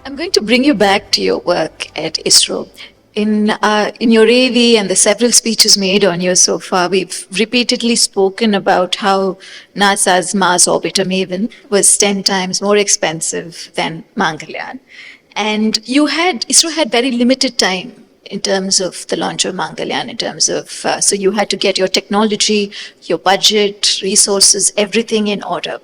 I'm going to bring you back to your work at ISRO. In your AV and the several speeches made on you so far, we've repeatedly spoken about how NASA's Mars orbiter Maven was 10 times more expensive than Mangalyaan. And ISRO had very limited time in terms of the launch of Mangalyaan, in terms of, so you had to get your technology, your budget, resources, everything in order.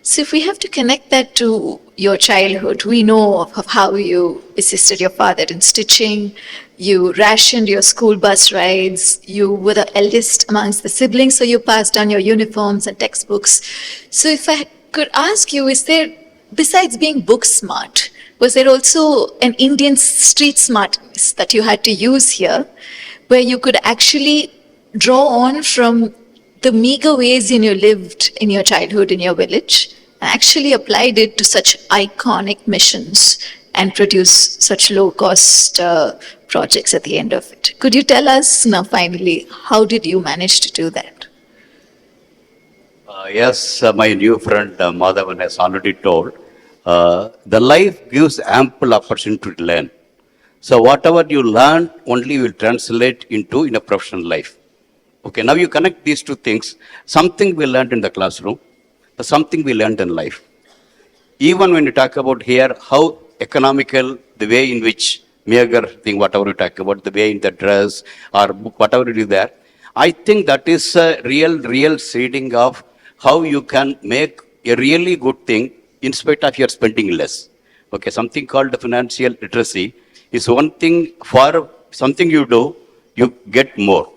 So if we have to connect that to your childhood, we know of how you assisted your father in stitching, you rationed your school bus rides, you were the eldest amongst the siblings, so you passed down your uniforms and textbooks. So if I could ask you, is there, besides being book smart, was there also an Indian street smartness that you had to use here, where you could actually draw on from the meager ways you lived in your childhood in your village, and actually applied it to such iconic missions and produce such low-cost projects at the end of it? Could you tell us now, finally, how did you manage to do that? Yes, my new friend Madhavan has already told. The life gives ample opportunity to learn. So whatever you learn, only will translate into in a professional life. Okay, now you connect these two things. Something we learned in the classroom, something we learned in life. Even when you talk about here, how economical, the way in which meager thing, whatever you talk about, the way in the dress or book, whatever it is there, I think that is a real seeding of how you can make a really good thing in spite of your spending less. Okay, something called financial literacy is one thing. For something you do, you get more.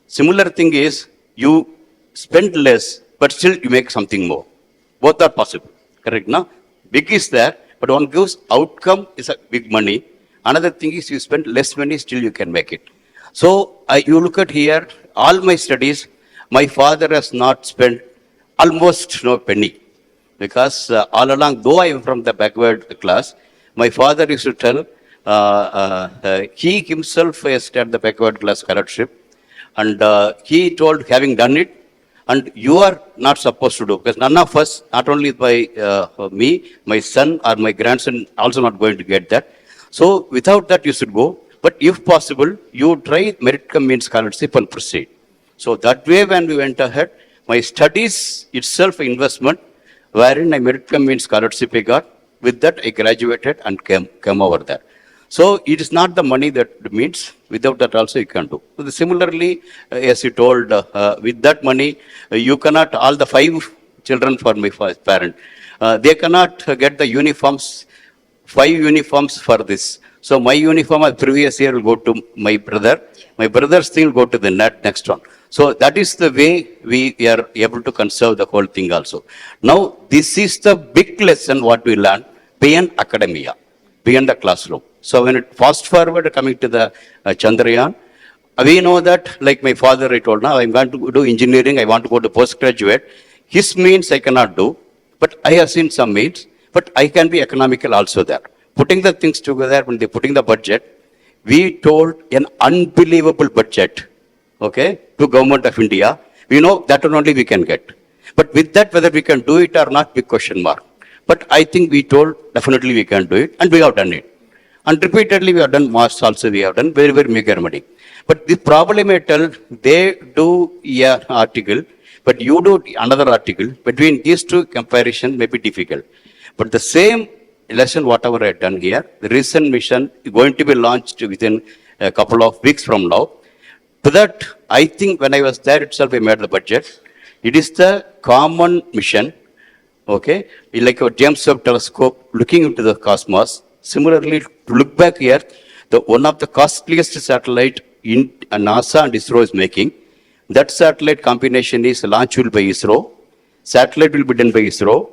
Similar thing is you spend less, but still you make something more. Both are possible, correct? Now, big is there, but one gives outcome is a big money. Another thing is you spend less money, still you can make it. So you look at here, all my studies, my father has not spent almost no penny. Because all along, though I am from the backward class, my father used to tell, he himself has had the backward class scholarship, and he told, having done it, and you are not supposed to do, because none of us, not only by me, my son or my grandson, also not going to get that. So without that, you should go. But if possible, you try merit cum means scholarship and proceed. So that way, when we went ahead, my studies itself investment, wherein I merit cum means scholarship I got. With that, I graduated and came over there. So it is not the money that means. Without that also you can do. So similarly, as you told, with that money, you cannot, all the 5 children for my parent, they cannot get the uniforms, 5 uniforms for this. So my uniform of previous year will go to my brother. My brother's thing will go to the next one. So that is the way we are able to conserve the whole thing also. Now, this is the big lesson what we learn beyond academia, beyond the classroom. So when it fast forward coming to the Chandrayaan, we know that, like my father I told, now I'm going to do engineering, I want to go to postgraduate. His means I cannot do, but I have seen some means, but I can be economical also there. Putting the things together, when they're putting the budget, we told an unbelievable budget, okay, to government of India. We know that only we can get. But with that, whether we can do it or not, big question mark. But I think we told definitely we can do it, and we have done it. And repeatedly we have done Mars also, we have done very meager money. But the problem I tell, they do an article, but you do another article. Between these two comparison may be difficult. But the same lesson whatever I have done here, the recent mission is going to be launched within a couple of weeks from now. To that, I think when I was there itself, I made the budget. It is the common mission, okay, like a James Webb telescope looking into the cosmos. Similarly, to look back here, one of the costliest satellite in NASA and ISRO is making. That satellite combination is launch will by ISRO, satellite will be done by ISRO,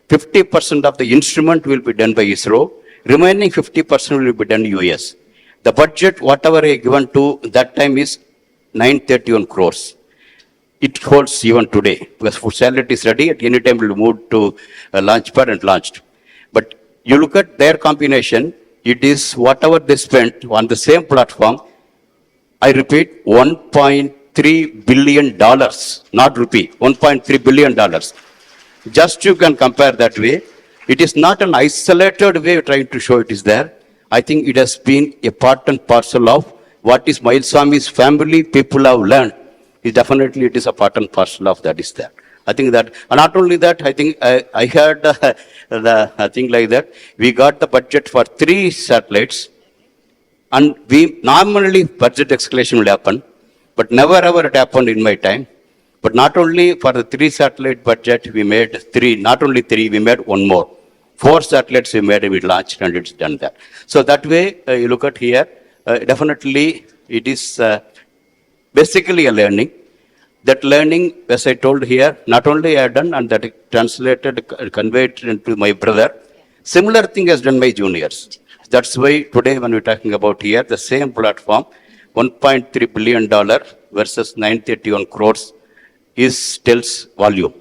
50% of the instrument will be done by ISRO, remaining 50% will be done US. The budget, whatever I given to that time is 931 crores. It holds even today, because for satellite is ready, at any time it will move to launch pad and launched. But you look at their combination, it is whatever they spent on the same platform, I repeat, $1.3 billion, not rupee, $1.3 billion. Just you can compare that way. It is not an isolated way of trying to show it is there. I think it has been a part and parcel of what is Mailswami's family people have learned. Definitely it is a part and parcel of that is there. I think that, and not only that, I think I heard the thing like that. We got the budget for 3 satellites, and we normally budget escalation will happen, but never ever it happened in my time. But not only for the 3 satellite budget, we made 3, not only 3, we made 1 more. 4 satellites we made, we launched, and it's done that. So that way, you look at here, definitely it is basically a learning. That learning, as I told here, not only I have done, and that it translated, conveyed into my brother. Similar thing has done my juniors. That's why today when we're talking about here, the same platform, $1.3 billion versus 931 crores, is tells volume.